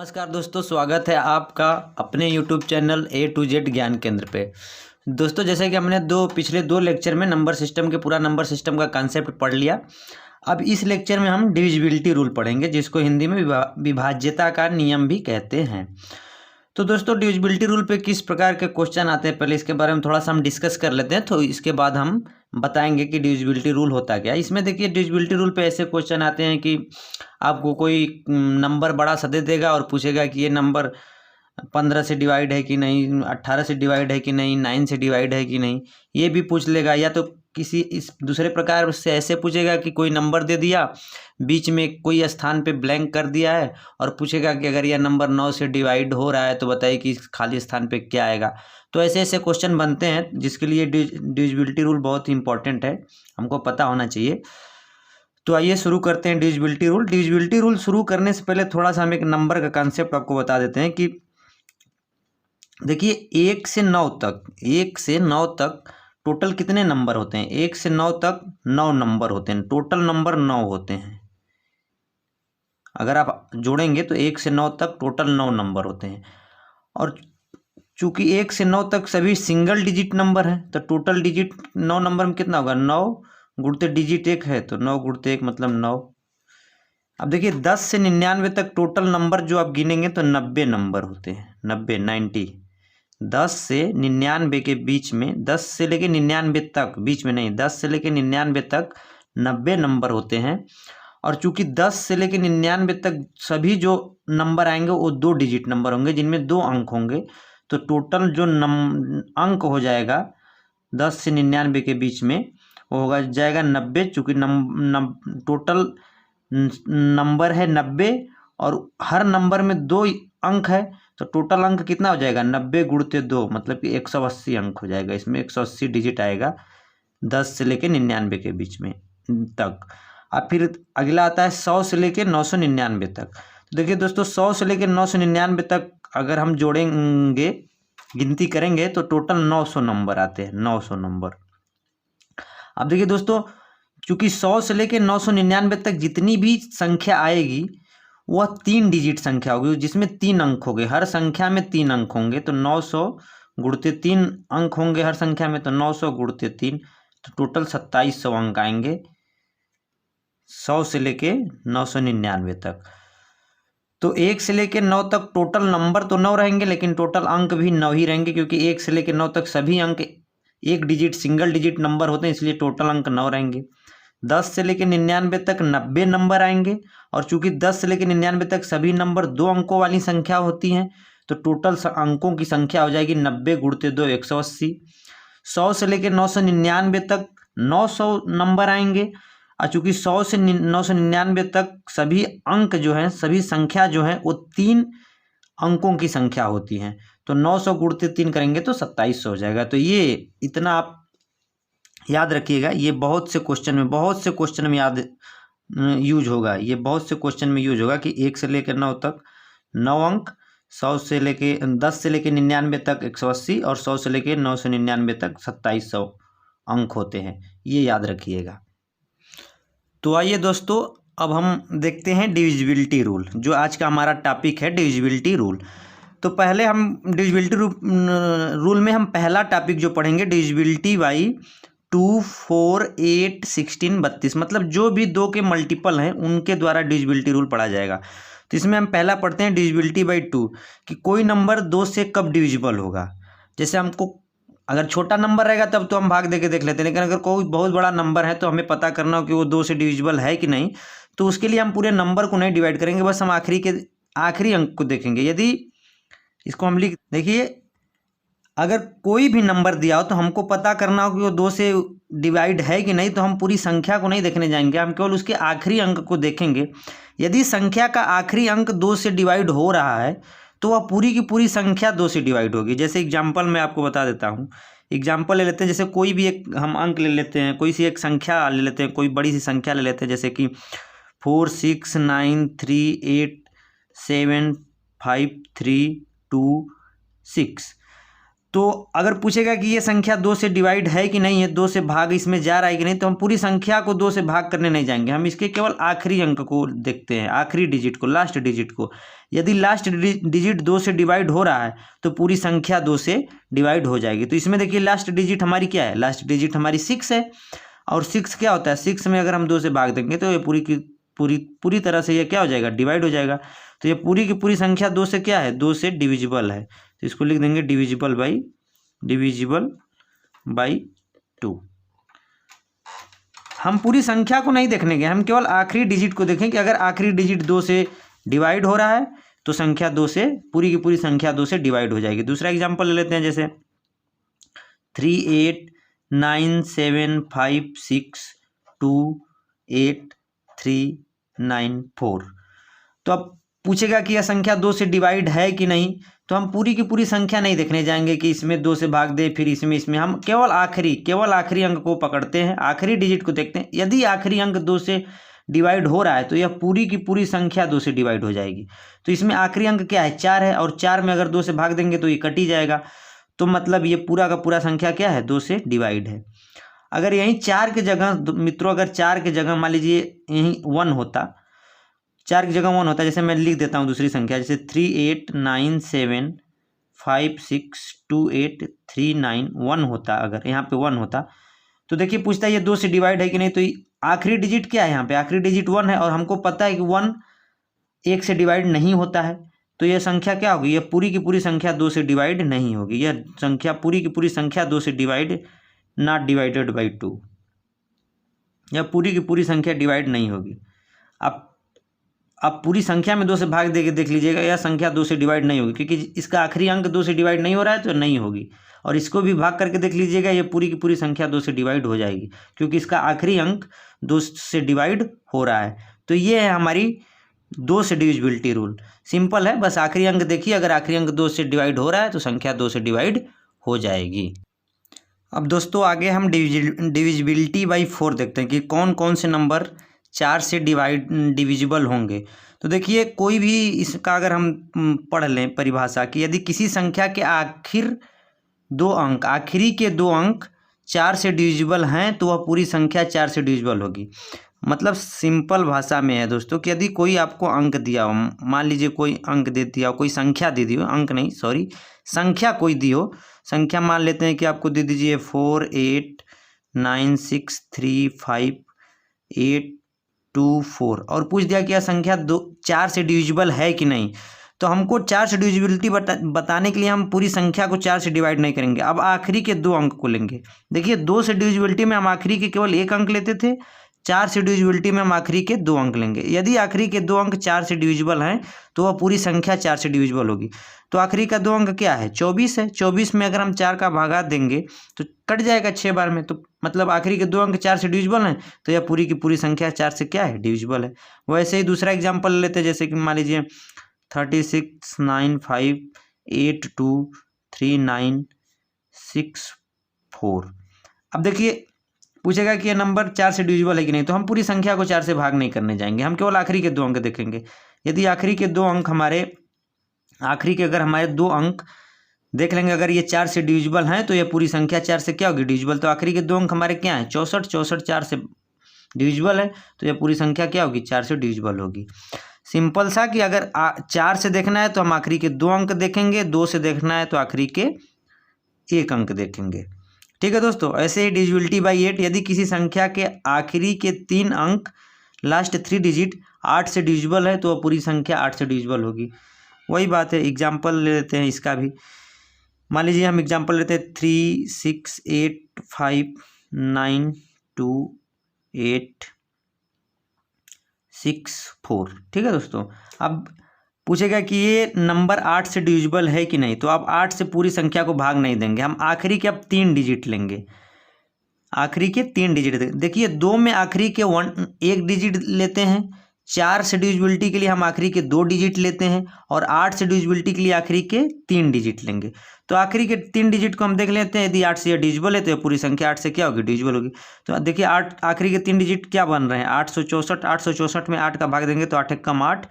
नमस्कार दोस्तों, स्वागत है आपका अपने YouTube channel A to Z ज्ञान केंद्र पे। दोस्तों, जैसे कि हमने पिछले दो लेक्चर में नंबर सिस्टम के पूरा नंबर सिस्टम का कंसेप्ट पढ़ लिया। अब इस लेक्चर में हम डिविजिबिलिटी रूल पढ़ेंगे, जिसको हिंदी में विभाज्यता का नियम भी कहते हैं। तो दोस्तों, डिविजिबिलिटी रूल पे किस प्रकार के क्वेश्चन आते हैं, पहले इसके बारे में थोड़ा सा हम डिस्कस कर लेते हैं। तो इसके बाद हम बताएंगे कि डिविजिबिलिटी रूल होता क्या है। इसमें देखिए, डिविजिबिलिटी रूल पे ऐसे क्वेश्चन आते हैं कि आपको कोई नंबर बड़ा सा दे देगा और पूछेगा कि ये नंबर 15 से डिवाइड है कि नहीं, 18 से डिवाइड है कि नहीं, 9 से डिवाइड है कि नहीं, ये भी पूछ लेगा। या तो किसी इस दूसरे प्रकार से ऐसे पूछेगा कि कोई नंबर दे दिया, बीच में कोई स्थान पे ब्लैंक कर दिया है और पूछेगा कि अगर यह नंबर 9 से डिवाइड हो रहा है तो बताइए कि इस खाली स्थान पे क्या आएगा। तो ऐसे ऐसे क्वेश्चन बनते हैं, जिसके लिए डिविजिबिलिटी रूल बहुत ही इंपॉर्टेंट है, हमको पता होना चाहिए। तो आइए शुरू करते हैं डिविजिबिलिटी रूल। डिविजिबिलिटी रूल शुरू करने से पहले थोड़ा सा हम एक नंबर का कंसेप्ट आपको बता देते हैं कि देखिए, 1 से 9 तक टोटल कितने नंबर होते हैं। 1 से 9 तक 9 नंबर होते हैं, टोटल नंबर 9 होते हैं। अगर आप जोड़ेंगे तो 1 से 9 तक टोटल 9 नंबर होते हैं। और चूंकि 1 से 9 तक सभी सिंगल डिजिट नंबर हैं, तो टोटल डिजिट 9 नंबर में कितना होगा, 9 गुणते डिजिट 1 है तो 9 गुणते 1 मतलब 9। अब देखिए, 10 से 99 तक टोटल नंबर जो आप गिनेंगे तो 90 नंबर होते हैं, 90। 10 से 99 के बीच में, 10 से लेके 99 तक, बीच में नहीं, 10 से लेके 99 तक 90 नंबर होते हैं। और चूंकि 10 से लेके 99 तक सभी जो नंबर आएंगे वो 2 डिजिट नंबर होंगे, जिनमें 2 अंक होंगे। तो टोटल जो अंक हो जाएगा 10 से 99 के बीच में, वो होगा जाएगा 90। चूँकि टोटल नंबर है 90 और हर नंबर में 2 अंक है, तो टोटल अंक कितना हो जाएगा, 90 गुणते 2 मतलब कि 180 अंक हो जाएगा। इसमें 180 डिजिट आएगा 10 से लेके 99 के बीच में तक। अब फिर अगला आता है 100 से लेके 999 तक। तो देखिए दोस्तों, 100 से लेके 999 तक अगर हम जोड़ेंगे, गिनती करेंगे तो टोटल 900 नंबर आते हैं, 900 नंबर। अब देखिए दोस्तों, चूंकि 100 से लेके 999 तक जितनी भी संख्या आएगी वह 3 डिजिट संख्या होगी, जिसमें 3 अंक होंगे। हर संख्या में 3 अंक होंगे, तो 900 गुणते 3 अंक होंगे हर संख्या में, तो 900 गुणते 3, तो टोटल 2700 अंक आएंगे 100 से लेके 999 तक। तो 1 से लेके 9 तक टोटल नंबर तो 9 रहेंगे, लेकिन टोटल अंक भी 9 ही रहेंगे, क्योंकि 1 से लेके 9 तक सभी अंक एक डिजिट सिंगल डिजिट नंबर होते हैं, इसलिए टोटल अंक 9 रहेंगे। 10 से लेकर 99 तक 90 नंबर आएंगे, और चूंकि 10 से लेकर 99 तक सभी नंबर 2 अंकों वाली संख्या होती हैं, तो टोटल अंकों की संख्या हो जाएगी 90 गुणते 2 180। 100 से लेकर 999 तक 900 नंबर आएंगे, और चूंकि 100 से 999 तक सभी अंक जो हैं, सभी संख्या जो है वो 3 अंकों की संख्या होती हैं, तो 900 गुणते 3 करेंगे तो 2700 हो जाएगा। तो ये इतना आप याद रखिएगा, ये बहुत से क्वेश्चन में याद यूज होगा। ये बहुत से क्वेश्चन में यूज होगा कि 1 से लेकर 9 तक 9 अंक, 100 से लेके 10 से लेकर 99 तक 180, और 100 से लेकर 999 तक 2700 अंक होते हैं। ये याद रखिएगा। तो आइए दोस्तों, अब हम देखते हैं डिविजिबिलिटी रूल, जो आज का हमारा टॉपिक है, डिविजिबिलिटी रूल। तो पहले हम डिविजिबिलिटी रूल में हम पहला टॉपिक जो पढ़ेंगे, डिविजिबिलिटी बाई 2, 4, 8, 16, 32, मतलब जो भी 2 के मल्टीपल हैं उनके द्वारा डिविजिबिलिटी रूल पढ़ा जाएगा। तो इसमें हम पहला पढ़ते हैं डिविजिबिलिटी बाई 2, कि कोई नंबर 2 से कब डिविजिबल होगा। जैसे हमको अगर छोटा नंबर रहेगा तब तो हम भाग दे के देख लेते हैं, लेकिन अगर कोई बहुत बड़ा नंबर है तो हमें पता करना हो कि वो 2 से डिविजिबल है कि नहीं, तो उसके लिए हम पूरे नंबर को नहीं डिवाइड करेंगे, बस हम आखिरी अंक को देखेंगे। यदि इसको हम देखिए, अगर कोई भी नंबर दिया हो तो हमको पता करना हो कि वो 2 से डिवाइड है कि नहीं, तो हम पूरी संख्या को नहीं देखने जाएंगे, हम केवल उसके आखिरी अंक को देखेंगे। यदि संख्या का आखिरी अंक 2 से डिवाइड हो रहा है तो वह पूरी की पूरी संख्या 2 से डिवाइड होगी। जैसे एग्जाम्पल मैं आपको बता देता हूँ, एग्जाम्पल ले लेते हैं। जैसे कोई भी एक हम अंक ले लेते हैं, कोई सी एक संख्या ले लेते हैं, कोई बड़ी सी संख्या ले लेते हैं, जैसे कि 4, 6, 9, 3, 8, 7, 5, 3, 2, 6। तो अगर पूछेगा कि ये संख्या 2 से डिवाइड है कि नहीं है, 2 से भाग इसमें जा रहा है कि नहीं, तो हम पूरी संख्या को 2 से भाग करने नहीं जाएंगे, हम इसके केवल आखिरी अंक को देखते हैं, आखिरी डिजिट को, लास्ट डिजिट को। यदि लास्ट डिजिट 2 से डिवाइड हो रहा है तो पूरी संख्या 2 से डिवाइड हो जाएगी। तो इसमें देखिए लास्ट डिजिट हमारी क्या है, लास्ट डिजिट हमारी 6 है, और 6 क्या होता है, 6 में अगर हम 2 से भाग देंगे तो ये पूरी तरह से ये क्या हो जाएगा, डिवाइड हो जाएगा। तो ये पूरी की पूरी संख्या 2 से क्या है, 2 से डिविजिबल है। तो इसको लिख देंगे डिविजिबल बाई 2। हम पूरी संख्या को नहीं देखने गए, हम केवल आखिरी डिजिट को देखें कि अगर आखिरी डिजिट 2 से डिवाइड हो रहा है तो संख्या 2 से, पूरी की पूरी संख्या 2 से डिवाइड हो जाएगी। दूसरा एग्जांपल ले लेते हैं, जैसे 38962839 4। तो अब पूछेगा कि यह संख्या 2 से डिवाइड है कि नहीं, तो हम पूरी की पूरी संख्या नहीं देखने जाएंगे कि इसमें 2 से भाग दे फिर इसमें हम केवल आखिरी अंक को पकड़ते हैं, आखिरी डिजिट को देखते हैं। यदि आखिरी अंक 2 से डिवाइड हो रहा है तो यह पूरी की पूरी संख्या 2 से डिवाइड हो जाएगी। तो इसमें आखिरी अंक क्या है, 4 है, और 4 में अगर 2 से भाग देंगे तो ये कट ही जाएगा। तो मतलब ये पूरा का पूरा संख्या क्या है, 2 से डिवाइड है। अगर यहीं 4 की जगह मित्रों, अगर 4 की जगह मान लीजिए यहीं 1 होता, 4 की जगह 1 होता, जैसे मैं लिख देता हूँ दूसरी संख्या, जैसे 3897562839 होता, अगर यहाँ पे 1 होता तो देखिए पूछता है ये 2 से डिवाइड है कि नहीं। तो आखिरी डिजिट क्या है, यहाँ पे आखिरी डिजिट 1 है, और हमको पता है कि 1 1 से डिवाइड नहीं होता है। तो यह संख्या क्या होगी, यह पूरी की पूरी संख्या 2 से डिवाइड नहीं होगी, यह संख्या पूरी की पूरी संख्या 2 से डिवाइड, नॉट डिवाइडेड बाई 2, यह पूरी की पूरी संख्या डिवाइड नहीं होगी। आप पूरी संख्या में 2 से भाग देके देख लीजिएगा, यह संख्या 2 से डिवाइड नहीं होगी, क्योंकि इसका आखिरी अंक 2 से डिवाइड नहीं हो रहा है तो नहीं होगी। और इसको भी भाग करके देख लीजिएगा, ये पूरी की पूरी संख्या 2 से डिवाइड हो जाएगी, क्योंकि इसका आखिरी अंक 2 से डिवाइड हो रहा है। तो ये है हमारी 2 से डिविजिबिलिटी रूल, सिंपल है, बस आखिरी अंक देखिए, अगर आखिरी अंक 2 से डिवाइड हो रहा है तो संख्या 2 से डिवाइड हो जाएगी। अब दोस्तों आगे हम डिविजिबिलिटी बाई 4 देखते हैं कि कौन कौन से नंबर 4 से डिविजिबल होंगे। तो देखिए कोई भी इसका अगर हम पढ़ लें परिभाषा कि यदि किसी संख्या के आखिरी के 2 अंक 4 से डिविजिबल हैं तो वह पूरी संख्या 4 से डिविजिबल होगी। मतलब सिंपल भाषा में है दोस्तों कि यदि कोई आपको अंक दिया हो, मान लीजिए कोई अंक दे दिया हो, कोई संख्या दे दी हो, अंक नहीं सॉरी, संख्या कोई दी हो, संख्या मान लेते हैं कि आपको दे दीजिए 4896358824, और पूछ दिया कि यह संख्या 4 से डिविजिबल है कि नहीं। तो हमको 4 से डिविजिबिलिटी बताने के लिए हम पूरी संख्या को 4 से डिवाइड नहीं करेंगे, अब आखिरी के 2 अंक को लेंगे। देखिए 2 से डिविजिबिलिटी में हम आखिरी के केवल 1 अंक लेते थे, 4 से डिविजिबिलिटी में हम आखिरी के 2 अंक लेंगे। यदि आखिरी के 2 अंक 4 से डिविजिबल हैं तो वह पूरी संख्या 4 से डिविजिबल होगी। तो आखिरी का 2 अंक क्या है, 24 है, 24 में अगर हम 4 का भागा देंगे तो कट जाएगा 6 बार में। तो मतलब आखिरी के 2 अंक 4 से डिविजिबल हैं तो यह पूरी की पूरी संख्या 4 से क्या है, डिविजिबल है। वैसे ही दूसरा एग्जाम्पल लेते हैं, जैसे कि मान लीजिए 3695823964। अब देखिए पूछेगा कि यह नंबर 4 से डिविजिबल है कि नहीं, तो हम पूरी संख्या को 4 से भाग नहीं करने जाएंगे, हम केवल आखिरी के 2 अंक देखेंगे। यदि आखिरी के 2 अंक अगर हमारे 2 अंक देख लेंगे, अगर ये 4 से डिविजिबल हैं तो ये पूरी संख्या 4 से क्या होगी, डिविजिबल। तो आखिरी के 2 अंक हमारे क्या हैं, 64, 4 से डिविजिबल है, तो ये पूरी संख्या क्या होगी, 4 से डिविजिबल होगी। सिंपल सा कि अगर 4 से देखना है तो हम आखिरी के 2 अंक देखेंगे, 2 से देखना है तो आखिरी के 1 अंक देखेंगे। ठीक है दोस्तों, ऐसे ही डिविजिबिलिटी बाई 8, यदि किसी संख्या के आखिरी के 3 अंक लास्ट 3 डिजिट 8 से डिविजिबल है तो वह पूरी संख्या 8 से डिविजिबल होगी। वही बात है, एग्जाम्पल ले लेते हैं इसका भी। मान लीजिए हम एग्जाम्पल लेते हैं 3685928664। ठीक है दोस्तों, अब पूछेगा कि ये नंबर 8 से डिविजिबल है कि नहीं, तो आप 8 से पूरी संख्या को भाग नहीं देंगे, हम आखिरी के अब 3 डिजिट लेंगे, आखिरी के 3 डिजिट। देखिए 2 में आखिरी के 1 डिजिट लेते हैं, 4 से डिविजिबिलिटी के लिए हम आखिरी के 2 डिजिट लेते हैं, और 8 से डिविजिबिलिटी के लिए आखिरी के 3 डिजिट लेंगे। तो आखिरी के 3 डिजिट को हम देख लेते हैं, यदि 8 से डिविजिबल है तो पूरी संख्या 8 से क्या होगी, डिविजिबल होगी। तो देखिए 8 आखिरी के 3 डिजिट क्या बन रहे हैं, 864, 864 में 8 का भाग देंगे तो 8 कम 8,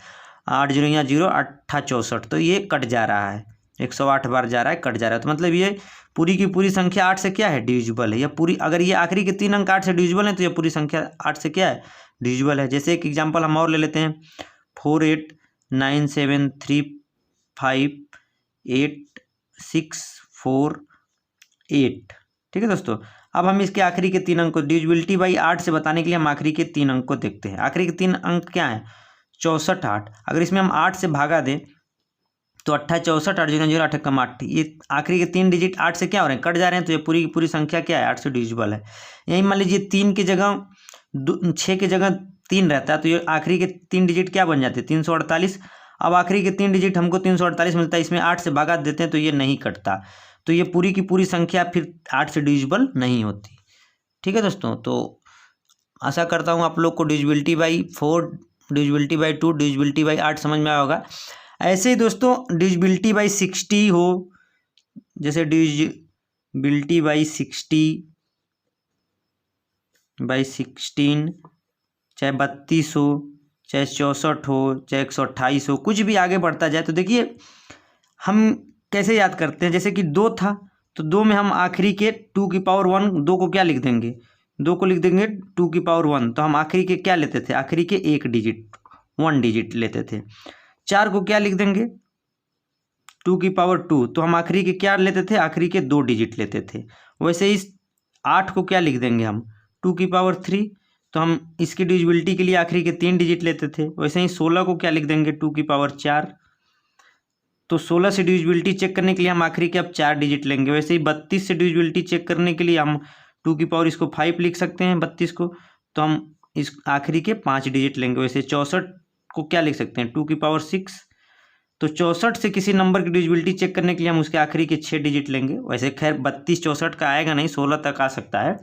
8 0 0, 8 64, तो ये कट जा रहा है, 108 बार जा रहा है, कट जा रहा है। तो मतलब ये पूरी की पूरी संख्या 8 से क्या है, डिविजिबल है। या पूरी, अगर ये आखिरी के 3 अंक 8 से डिविजिबल है तो ये पूरी संख्या 8 से क्या है, डिविजिबल है। जैसे एक एग्जांपल हम और ले लेते हैं, 4897358648। ठीक है दोस्तों। अब हम इसके आखिरी के 3 अंक को डिविजिबिलिटी बाई 8 से बताने के लिए हम आखिरी के 3 अंक को देखते हैं। आखिरी के 3 अंक क्या है, 64 8। अगर इसमें हम 8 से भागा दें तो 8 64 8 0 0 8 कम 8, ये आखिरी के 3 डिजिट 8 से क्या हो रहे हैं, कट जा रहे हैं। तो ये पूरी की पूरी संख्या क्या है, 8 से डिविजिबल है। यही मान लीजिए 3 की जगह 6 की जगह 3 रहता है तो ये आखिरी के 3 डिजिट क्या बन जाते हैं, 348। अब आखिरी के 3 डिजिट हमको 348 मिलता है, इसमें 8 से भागा देते हैं तो ये नहीं कटता। तो ये पूरी की पूरी संख्या फिर 8 से डिविजिबल नहीं होती। ठीक है दोस्तों। तो आशा करता हूँ आप लोग को divisibility by 4, divisibility by 2, divisibility by 8 समझ में आया होगा। ऐसे ही दोस्तों डिविजिबिलिटी बाई 60 हो, जैसे डिविजिबिलिटी बाई 60 बाई 16, चाहे 32 हो, चाहे 64 हो, चाहे 128 हो, कुछ भी आगे बढ़ता जाए। तो देखिए हम कैसे याद करते हैं, जैसे कि 2 था तो 2 में हम आखिरी के 2 की पावर 1, 2 को क्या लिख देंगे, 2 को लिख देंगे 2 की पावर 1। तो हम आखिरी के क्या लेते थे, आखिरी के 1 डिजिट लेते थे। 4 को क्या लिख देंगे, 2 की पावर 2। तो हम आखिरी के क्या लेते थे, आखिरी के 2 डिजिट लेते थे। वैसे ही 8 को क्या लिख देंगे हम, 2 की पावर 3। तो हम इसकी डिविजिबिलिटी के लिए आखिरी के 3 डिजिट लेते थे। वैसे ही 16 को क्या लिख देंगे, 2 की पावर 4। तो 16 से डिविजिबिलिटी चेक करने के लिए हम आखिरी के अब 4 डिजिट लेंगे। वैसे ही 32 से डिविजिबिलिटी चेक करने के लिए हम 2 की पावर इसको 5 लिख सकते हैं 32 को। तो हम इस आखिरी के 5 डिजिट लेंगे। वैसे 64 को क्या लिख सकते हैं, 2 की पावर 6। तो 64 से किसी नंबर की डिविजिबिलिटी चेक करने के लिए हम उसके आखिरी के 6 डिजिट लेंगे। वैसे खैर 32 64 का आएगा नहीं, 16 तक आ सकता है।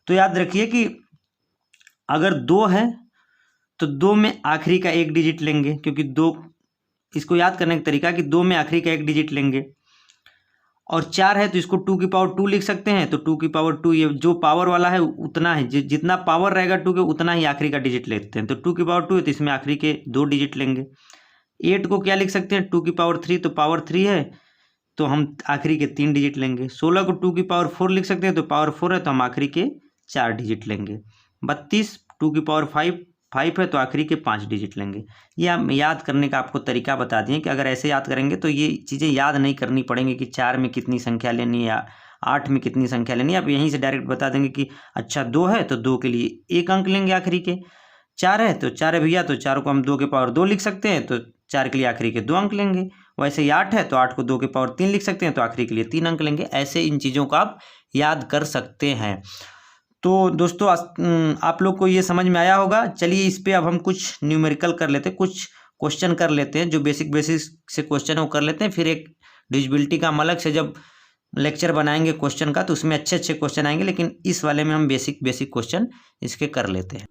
तो याद रखिए कि अगर 2 है तो 2 में आखिरी का 1 डिजिट लेंगे, क्योंकि 2, इसको याद करने का तरीका कि 2 में आखिरी का 1 डिजिट लेंगे। और 4 है तो इसको 2 की पावर 2 लिख सकते हैं। तो 2 की पावर 2, ये जो पावर वाला है उतना है, जितना पावर रहेगा 2 के उतना ही आखिरी का डिजिट लेते हैं। तो 2 की पावर 2 है तो इसमें आखिरी के 2 डिजिट लेंगे। 8 को क्या लिख सकते हैं, 2 की पावर 3। तो पावर 3 है तो हम आखिरी के 3 डिजिट लेंगे। 16 को 2 की पावर 4 लिख सकते हैं। तो पावर 4 है तो हम आखिरी के 4 डिजिट लेंगे। 32 2 की पावर 5 है तो आखिरी के 5 डिजिट लेंगे। ये हम याद करने का आपको तरीका बता दिए कि अगर ऐसे याद करेंगे तो ये चीज़ें याद नहीं करनी पड़ेंगी कि 4 में कितनी संख्या लेनी है या 8 में कितनी संख्या लेनी है। आप यहीं से डायरेक्ट बता देंगे कि अच्छा 2 है तो 2 के लिए 1 अंक लेंगे आखिरी के। 4 है तो 4 है भैया, तो 4 को हम 2 के पावर 2 लिख सकते हैं। तो 4 के लिए आखिरी के 2 अंक लेंगे। वैसे ही 8 है तो 8 को 2 के पावर 3 लिख सकते हैं। तो आखिरी के लिए 3 अंक लेंगे। ऐसे इन चीज़ों को आप याद कर सकते हैं। तो दोस्तों आप लोग को ये समझ में आया होगा। चलिए इस पे अब हम कुछ न्यूमेरिकल कर लेते हैं, कुछ क्वेश्चन कर लेते हैं जो बेसिक से क्वेश्चन है वो कर लेते हैं। फिर एक डिविजिबिलिटी का हम अलग से जब लेक्चर बनाएंगे क्वेश्चन का तो उसमें अच्छे अच्छे क्वेश्चन आएंगे, लेकिन इस वाले में हम बेसिक क्वेश्चन इसके कर लेते हैं।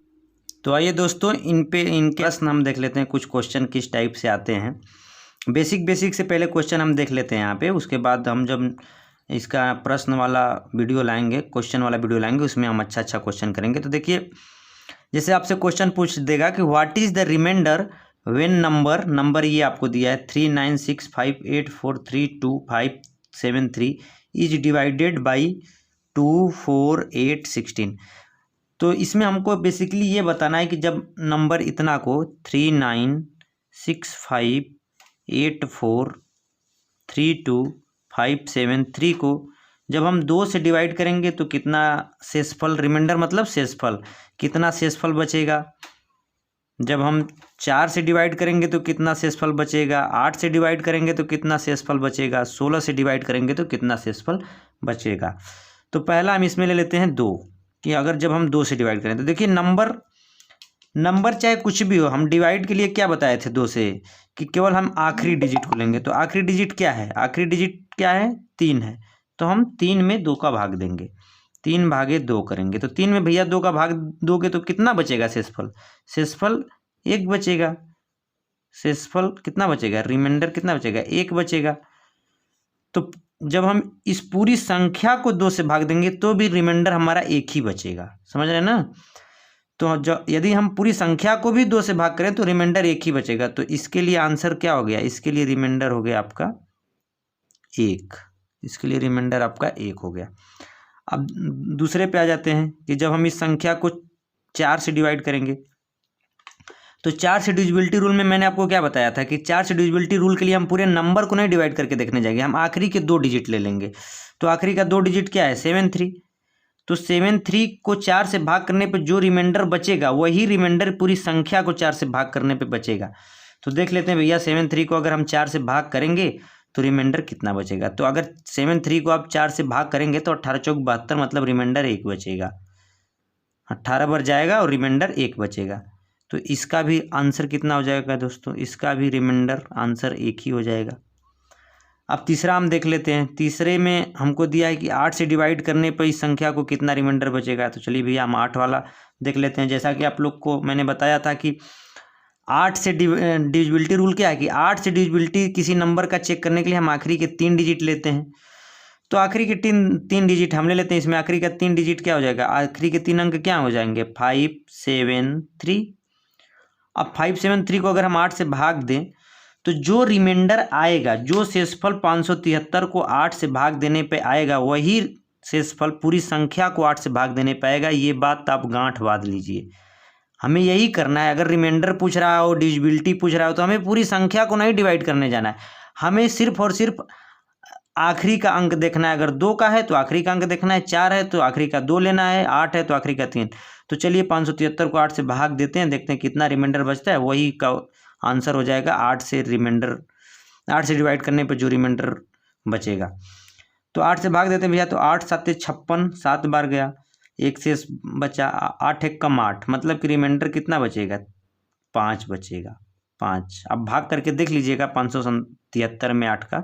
तो आइए दोस्तों इनके प्रश्न हम देख लेते हैं, कुछ क्वेश्चन किस टाइप से आते हैं। बेसिक से पहले क्वेश्चन हम देख लेते हैं यहाँ पे, उसके बाद हम जब इसका प्रश्न वाला वीडियो लाएंगे, क्वेश्चन वाला वीडियो लाएंगे, उसमें हम अच्छा क्वेश्चन करेंगे। तो देखिए जैसे आपसे क्वेश्चन पूछ देगा कि what is the reminder when number ये आपको दिया है 3965843253 इज डिवाइडेड बाई 2 4 8 16। तो इसमें हमको बेसिकली ये बताना है कि जब नंबर इतना को 3965843253 को जब हम 2 से डिवाइड करेंगे तो कितना शेषफल, रिमाइंडर मतलब शेषफल, कितना शेषफल बचेगा। जब हम 4 से डिवाइड करेंगे तो कितना शेषफल बचेगा, 8 से डिवाइड करेंगे तो कितना शेषफल बचेगा, 16 से डिवाइड करेंगे तो कितना शेषफल बचेगा। तो पहला हम इसमें ले लेते हैं 2, कि अगर जब हम 2 से डिवाइड करें तो देखिए नंबर चाहे कुछ भी हो, हम डिवाइड के लिए क्या बताए थे 2 से, कि केवल हम आखिरी डिजिट को लेंगे। तो आखिरी डिजिट क्या है, आखिरी डिजिट क्या है, 3 है। तो हम 3 में 2 का भाग देंगे, 3 भागे 2 करेंगे। तो 3 में भैया 2 का भाग दोगे तो कितना बचेगा शेषफल, शेषफल 1 बचेगा। शेषफल कितना बचेगा, रिमाइंडर कितना बचेगा, 1 बचेगा। तो जब हम इस पूरी संख्या को 2 से भाग देंगे तो भी रिमाइंडर हमारा 1 ही बचेगा, समझ रहे हैं ना। तो यदि हम पूरी संख्या को भी 2 से भाग करें तो रिमाइंडर 1 ही बचेगा। तो इसके लिए आंसर क्या हो गया, इसके लिए रिमाइंडर हो गया आपका 1, इसके लिए रिमाइंडर आपका 1 हो गया। अब दूसरे पे आ जाते हैं कि जब हम इस संख्या को 4 से डिवाइड करेंगे, तो 4 से डिविजिबिलिटी रूल में मैंने आपको क्या बताया था कि 4 से डिविजिबिलिटी रूल के लिए हम पूरे नंबर को नहीं डिवाइड करके देखने जाएंगे, हम आखिरी के 2 डिजिट ले लेंगे। तो आखिरी का 2 डिजिट क्या है 73, तो 73 को 4 से भाग करने पे जो रिमाइंडर बचेगा वही रिमाइंडर पूरी संख्या को 4 से भाग करने पे बचेगा। तो देख लेते हैं भैया 73 को अगर हम 4 से भाग करेंगे तो रिमाइंडर कितना बचेगा। तो अगर 73 को आप 4 से भाग करेंगे तो 18 चौक 72, मतलब रिमाइंडर 1 बचेगा। 18 बार जाएगा और रिमाइंडर 1 बचेगा। तो इसका भी आंसर कितना हो जाएगा दोस्तों, इसका भी रिमाइंडर आंसर 1 ही हो जाएगा। अब तीसरा हम देख लेते हैं। तीसरे में हमको दिया है कि 8 से डिवाइड करने पर इस संख्या को कितना रिमाइंडर बचेगा। तो चलिए भैया हम 8 वाला देख लेते हैं। जैसा कि आप लोग को मैंने बताया था कि 8 से डिविजिबिलिटी रूल क्या है कि 8 से डिविजिबिलिटी किसी नंबर का चेक करने के लिए हम आखिरी के 3 डिजिट लेते हैं। तो आखिरी के 3 डिजिट हम ले लेते हैं। इसमें आखिरी का 3 डिजिट क्या हो जाएगा, आखिरी के 3 अंक क्या हो जाएंगे 573। अब 573 को अगर हम 8 से भाग दें तो जो रिमाइंडर आएगा, जो शेषफल 573 को 8 से भाग देने पे आएगा वही शेषफल पूरी संख्या को 8 से भाग देने पे आएगा। ये बात आप गांठ बांध लीजिए, हमें यही करना है। अगर रिमाइंडर पूछ रहा हो, डिविजिबिलिटी पूछ रहा हो, तो हमें पूरी संख्या को नहीं डिवाइड करने जाना है, हमें सिर्फ और सिर्फ आखिरी का अंक देखना है। अगर 2 का है तो आखिरी का अंक देखना है, 4 है तो आखिरी का 2 लेना है, 8 है तो आखिरी का 3। तो चलिए 573 को 8 से भाग देते हैं, देखते हैं कितना रिमाइंडर बचता है, वही का आंसर हो जाएगा 8 से डिवाइड करने पर जो रिमाइंडर बचेगा। तो 8 से भाग देते हैं भैया, तो 8 7 56, 7 बार गया, 1 शेष बचा, 8 1 कम 8, मतलब कि रिमाइंडर कितना बचेगा 5 बचेगा, 5। अब भाग करके देख लीजिएगा 573 में 8 का,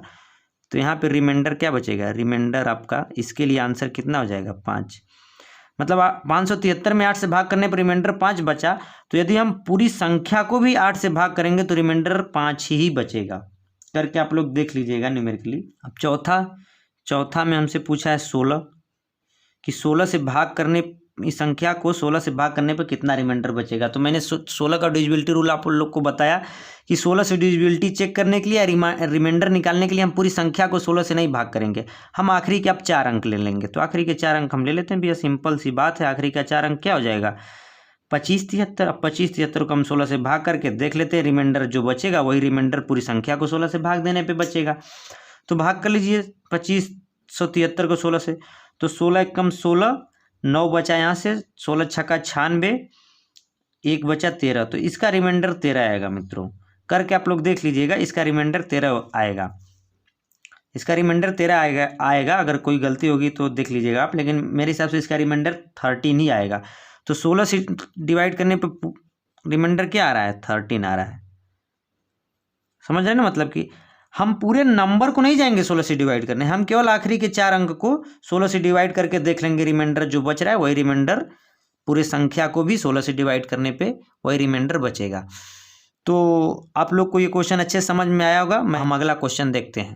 तो यहाँ पे रिमाइंडर क्या बचेगा, रिमाइंडर आपका इसके लिए आंसर कितना हो जाएगा 5। मतलब 573 में 8 से भाग करने पर रिमाइंडर 5 बचा। तो यदि हम पूरी संख्या को भी 8 से भाग करेंगे तो रिमाइंडर 5 ही बचेगा। करके आप लोग देख लीजिएगा न्यूमेरिकली। अब चौथा में हमसे पूछा है 16 कि 16 से भाग करने, इस संख्या को 16 से भाग करने पर कितना रिमाइंडर बचेगा। तो मैंने 16 का डिविजिबिलिटी रूल आप लोग को बताया कि 16 से डिविजिबिलिटी चेक करने के लिए, रिमाइंडर निकालने के लिए हम पूरी संख्या को 16 से नहीं भाग करेंगे, हम आखिरी के अब 4 अंक ले लेंगे। तो आखिरी के 4 अंक हम ले लेते हैं भैया, सिंपल सी बात है। आखिरी का 4 अंक क्या हो जाएगा 25 73। अब 25 73 को हम 16 से भाग करके देख लेते हैं, रिमाइंडर जो बचेगा वही रिमाइंडर पूरी संख्या को 16 से भाग देने पर बचेगा। तो भाग कर लीजिए 2573 को 16 से, तो 16 1 कम 16, 9 बचा यहाँ से, 16 छक्का 96, 1 बचा 13। तो इसका रिमाइंडर 13 आएगा मित्रों। करके आप लोग देख लीजिएगा, इसका रिमाइंडर 13 आएगा, इसका रिमाइंडर 13 आएगा। अगर कोई गलती होगी तो देख लीजिएगा आप, लेकिन मेरे हिसाब से इसका रिमाइंडर 13 ही आएगा। तो 16 से डिवाइड करने पर रिमाइंडर क्या आ रहा है 13 आ रहा है। समझ रहे हैं ना, मतलब कि हम पूरे नंबर को नहीं जाएंगे 16 से डिवाइड करने, हम केवल आखिरी के 4 अंक को 16 से डिवाइड करके देख लेंगे, रिमाइंडर जो बच रहा है वही रिमाइंडर पूरे संख्या को भी 16 से डिवाइड करने पे वही रिमाइंडर बचेगा। तो आप लोग को ये क्वेश्चन अच्छे समझ में आया होगा। हम अगला क्वेश्चन देखते हैं।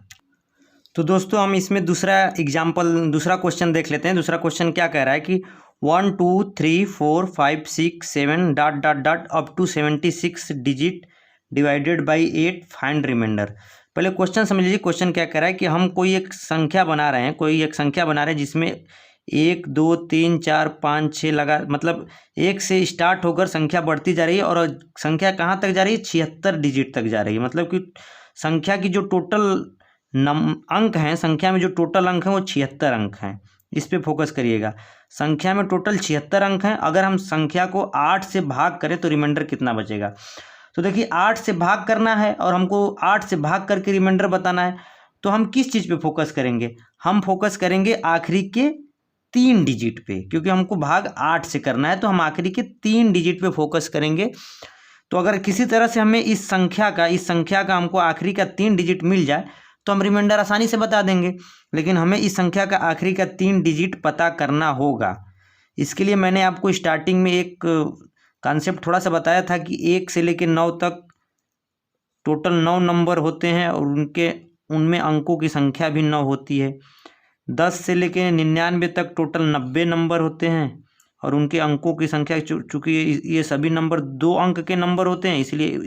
तो दोस्तों हम इसमें दूसरा क्वेश्चन देख लेते हैं। दूसरा क्वेश्चन क्या कह रहा है कि 1 2 3 4 5 6 7 dot dot dot up to 76 digit divided by 8 find reminder. पहले क्वेश्चन समझ लीजिए, क्वेश्चन क्या कह रहा है कि हम कोई एक संख्या बना रहे हैं, जिसमें 1 2 3 4 5 6 लगा, मतलब 1 से स्टार्ट होकर संख्या बढ़ती जा रही है और संख्या कहाँ तक जा रही है 76 डिजिट तक जा रही है। मतलब कि संख्या की जो टोटल अंक हैं, संख्या में जो टोटल अंक हैं वो 76 अंक हैं। इस पे फोकस करिएगा। संख्या में टोटल 76 अंक हैं। अगर हम संख्या को 8 से भाग करें तो रिमाइंडर कितना बचेगा। तो देखिए 8 से भाग करना है और हमको 8 से भाग करके रिमाइंडर बताना है, तो हम किस चीज़ पे फोकस करेंगे, हम फोकस करेंगे आखिरी के 3 डिजिट पे, क्योंकि हमको भाग 8 से करना है तो हम आखिरी के 3 डिजिट पे फोकस करेंगे। तो अगर किसी तरह से हमें इस संख्या का हमको आखिरी का 3 डिजिट मिल जाए तो हम रिमाइंडर आसानी से बता देंगे, लेकिन हमें इस संख्या का आखिरी का 3 डिजिट पता करना होगा। इसके लिए मैंने आपको स्टार्टिंग में एक कॉन्सेप्ट थोड़ा सा बताया था कि 1 से लेकर 9 तक टोटल 9 नंबर होते हैं और उनमें अंकों की संख्या भी 9 होती है। 10 से लेकर 99 तक टोटल 90 नंबर होते हैं और उनके अंकों की संख्या, चूँकि ये सभी नंबर 2 अंक के नंबर होते हैं, इसलिए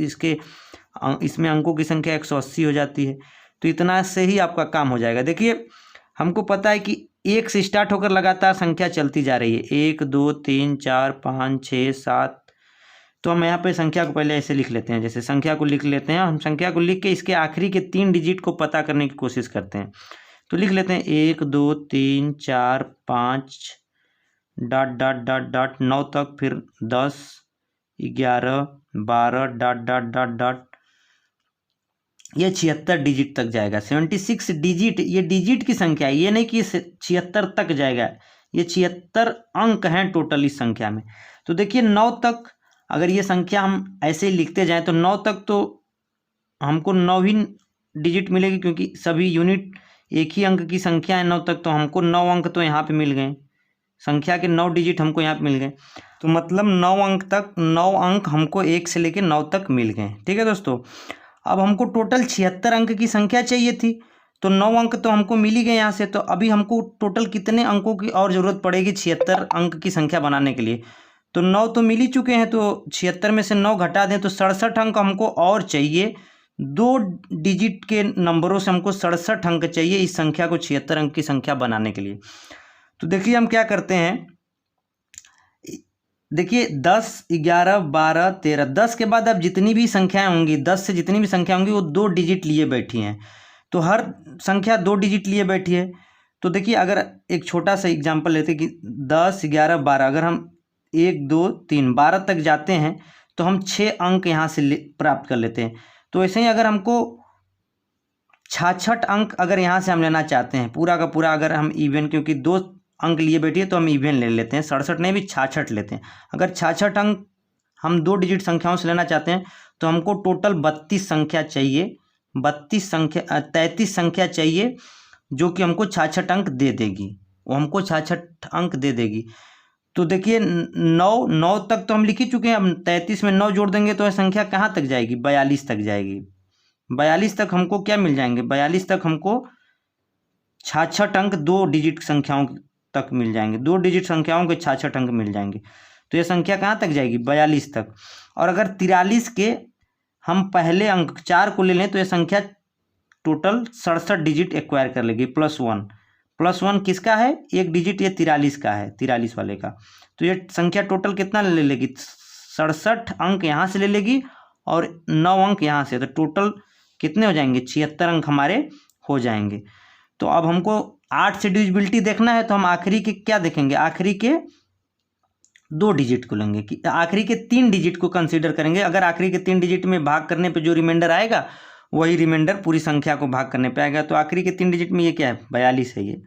इसमें अंकों की संख्या 180 हो जाती है। तो इतना से ही आपका काम हो जाएगा। देखिए हमको पता है कि 1 से स्टार्ट होकर लगातार संख्या चलती जा रही है, 1 2 3 4 5 6 7। तो हम यहाँ पे संख्या को पहले ऐसे लिख लेते हैं, जैसे संख्या को लिख लेते हैं। हम संख्या को लिख के इसके आखिरी के 3 डिजिट को पता करने की कोशिश करते हैं। तो लिख लेते हैं 1 2 3 4 5 डॉट डॉट डॉट डॉट 9 तक, फिर 10 11 12 डॉट डॉट डॉट डॉट, ये 76 डिजिट तक जाएगा। 76 डिजिट, ये डिजिट की संख्या है, ये नहीं कि 76 तक जाएगा। ये 76 अंक हैं टोटल इस संख्या में। तो देखिए 9 तक अगर ये संख्या हम ऐसे ही लिखते जाएं तो 9 तक तो हमको 9 ही डिजिट मिलेगी, क्योंकि सभी यूनिट एक ही अंक की संख्या है 9 तक। तो हमको 9 अंक तो यहाँ पे मिल गए, संख्या के 9 डिजिट हमको यहाँ पे मिल गए। तो मतलब 9 अंक तक, 9 अंक हमको 1 से लेकर 9 तक मिल गए। ठीक है दोस्तों, अब हमको टोटल 76 अंक की संख्या चाहिए थी, तो 9 अंक तो हमको मिल ही गए यहाँ से। तो अभी हमको टोटल कितने अंकों की और ज़रूरत पड़ेगी 76 अंक की संख्या बनाने के लिए? तो 9 तो मिल ही चुके हैं, तो 76 में से 9 घटा दें तो 67 अंक हमको और चाहिए। 2 डिजिट के नंबरों से हमको 67 अंक चाहिए इस संख्या को 76 अंक की संख्या बनाने के लिए। तो देखिए हम क्या करते हैं, देखिए 10 11 12 13, 10 के बाद अब जितनी भी संख्याएं होंगी, 10 से जितनी भी संख्या होंगी वो 2 डिजिट लिए बैठी हैं। तो हर संख्या 2 डिजिट लिए बैठी है। तो देखिए अगर एक छोटा सा एग्जांपल लेते कि 10 11 12, अगर हम 1 2 3 12 तक जाते हैं तो हम 6 अंक यहाँ से प्राप्त कर लेते हैं। तो ऐसे ही अगर हमको 66 अंक अगर यहाँ से हम लेना चाहते हैं पूरा का पूरा, अगर हम इवन, क्योंकि 2 अंक लिए बैठिए तो हम इवन ले लेते हैं, 67 नहीं भी 66 लेते हैं। अगर 66 अंक हम 2 डिजिट संख्याओं से लेना चाहते हैं तो हमको टोटल 32 संख्या चाहिए, 33 संख्या चाहिए, जो कि हमको 66 अंक दे देगी। वो हमको 66 अंक दे देगी। तो देखिए 9 तक तो हम लिख ही चुके हैं। अब 33 में 9 जोड़ देंगे तो यह संख्या कहाँ तक जाएगी? 42 तक जाएगी। 42 तक हमको क्या मिल जाएंगे? 42 तक हमको 66 अंक 2 डिजिट संख्याओं तक मिल जाएंगे। 2 डिजिट संख्याओं के 66 अंक मिल जाएंगे। तो यह संख्या कहाँ तक जाएगी? 42 तक। और अगर 43 के हम पहले अंक 4 को ले लें तो यह संख्या टोटल 67 डिजिट एक्वायर कर लेगी, +1। +1 किसका है? 1 डिजिट, ये 43 का है, 43 वाले का। तो ये संख्या टोटल कितना ले लेगी? 67 अंक यहाँ से ले लेगी और 9 अंक यहाँ से। तो टोटल कितने हो जाएंगे? 76 अंक हमारे हो जाएंगे। तो अब हमको 8 से डिविजिबिलिटी देखना है, तो हम आखिरी के क्या देखेंगे? आखिरी के 2 डिजिट को लेंगे, कि आखिरी के 3 डिजिट को कंसीडर करेंगे। अगर आखिरी के 3 डिजिट में भाग करने पे जो रिमाइंडर आएगा वही रिमाइंडर पूरी संख्या को भाग करने पे आएगा। तो आखिरी के 3 डिजिट में ये क्या है? 42 है, ये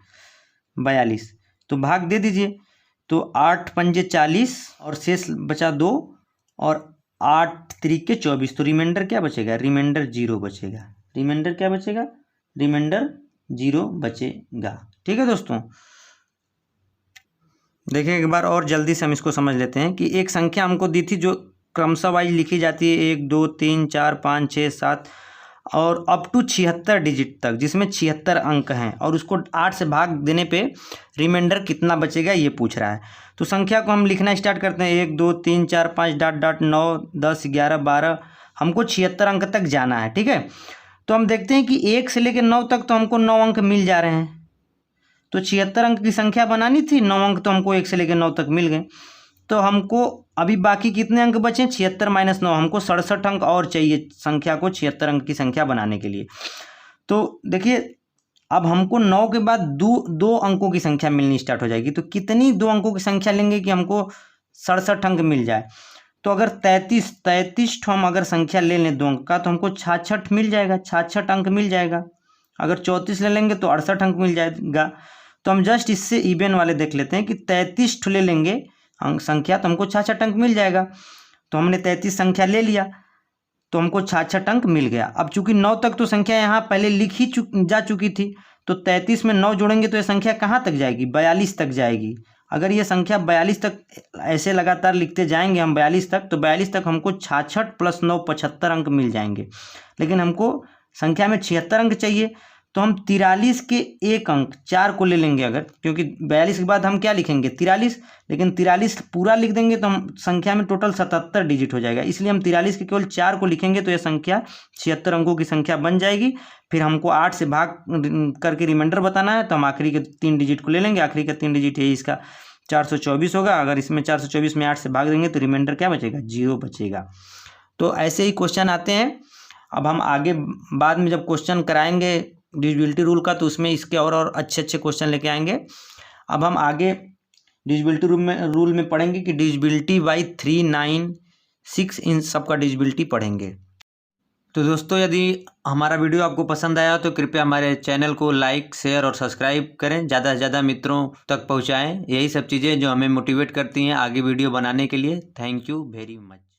42। तो भाग दे दीजिए। तो 8 पंजे 40 और शेष बचा 2 और 8 त्रिके 24। तो रिमाइंडर क्या बचेगा? रिमाइंडर 0 बचेगा। रिमाइंडर क्या बचेगा? रिमाइंडर 0 बचेगा। ठीक है दोस्तों, देखिए एक बार और जल्दी से हम इसको समझ लेते हैं कि एक संख्या हमको दी थी जो क्रमशः वाइज लिखी जाती है, 1 2 3 4 5 6 7 और अप टू 76 डिजिट तक, जिसमें 76 अंक हैं, और उसको 8 से भाग देने पे रिमाइंडर कितना बचेगा ये पूछ रहा है। तो संख्या को हम लिखना स्टार्ट करते हैं, 1 2 3 4 5 डॉट डॉट 9 10 11 12, हमको 76 अंक तक जाना है। ठीक है, तो हम देखते हैं कि 1 से लेकर 9 तक तो हमको 9 अंक मिल जा रहे हैं। तो 76 अंक की संख्या बनानी थी, 9 अंक तो हमको 1 से लेकर 9 तक मिल गए। तो हमको अभी बाकी कितने अंक बचे? 76 - 9, हमको 67 अंक और चाहिए संख्या को 76 अंक की संख्या बनाने के लिए। तो देखिए अब हमको 9 के बाद दो अंकों की संख्या मिलनी स्टार्ट हो जाएगी। तो कितनी 2 अंकों की संख्या लेंगे कि हमको 67 अंक मिल जाए? तो अगर 33 हम अगर संख्या ले लें 2 अंक का, तो हमको 66 मिल जाएगा, 66 अंक मिल जाएगा। अगर 34 ले लेंगे तो 68 अंक मिल जाएगा। तो हम जस्ट इससे इवन वाले देख लेते हैं कि 33 ले लेंगे अंक संख्या तो हमको 66 अंक मिल जाएगा। तो हमने 33 संख्या ले लिया तो हमको 66 अंक मिल गया। अब चूंकि 9 तक तो संख्या यहाँ पहले लिखी जा चुकी थी, तो 33 में 9 जोड़ेंगे तो ये संख्या कहाँ तक जाएगी? 42 तक जाएगी। अगर ये संख्या 42 तक ऐसे लगातार लिखते जाएंगे हम 42 तक, तो 42 तक हमको 66 + 9 75 अंक मिल जाएंगे। लेकिन हमको संख्या में 76 अंक चाहिए, तो हम 43 के एक अंक 4 को ले लेंगे अगर, क्योंकि 42 के बाद हम क्या लिखेंगे 43, लेकिन 43 पूरा लिख देंगे तो हम संख्या में टोटल 77 डिजिट हो जाएगा, इसलिए हम 43 के केवल 4 को लिखेंगे तो यह संख्या 76 अंकों की संख्या बन जाएगी। फिर हमको 8 से भाग करके रिमाइंडर बताना है, तो हम आखिरी के 3 डिजिट को ले लेंगे। आखिरी का 3 डिजिट है इसका 424 होगा। अगर इसमें 424 में 8 से भाग देंगे तो रिमाइंडर क्या बचेगा 0 बचेगा। तो ऐसे ही क्वेश्चन आते हैं। अब हम आगे बाद में जब क्वेश्चन कराएंगे डिविजिबिलिटी रूल का तो उसमें इसके और अच्छे क्वेश्चन लेके आएंगे। अब हम आगे डिविजिबिलिटी रूल में पढ़ेंगे कि डिविजिबिलिटी बाई 3, 9, 6 इन सब का डिविजिबिलिटी पढ़ेंगे। तो दोस्तों यदि हमारा वीडियो आपको पसंद आया तो कृपया हमारे चैनल को लाइक, शेयर और सब्सक्राइब करें, ज़्यादा से ज़्यादा मित्रों तक पहुँचाएँ। यही सब चीज़ें जो हमें मोटिवेट करती हैं आगे वीडियो बनाने के लिए। Thank you very much.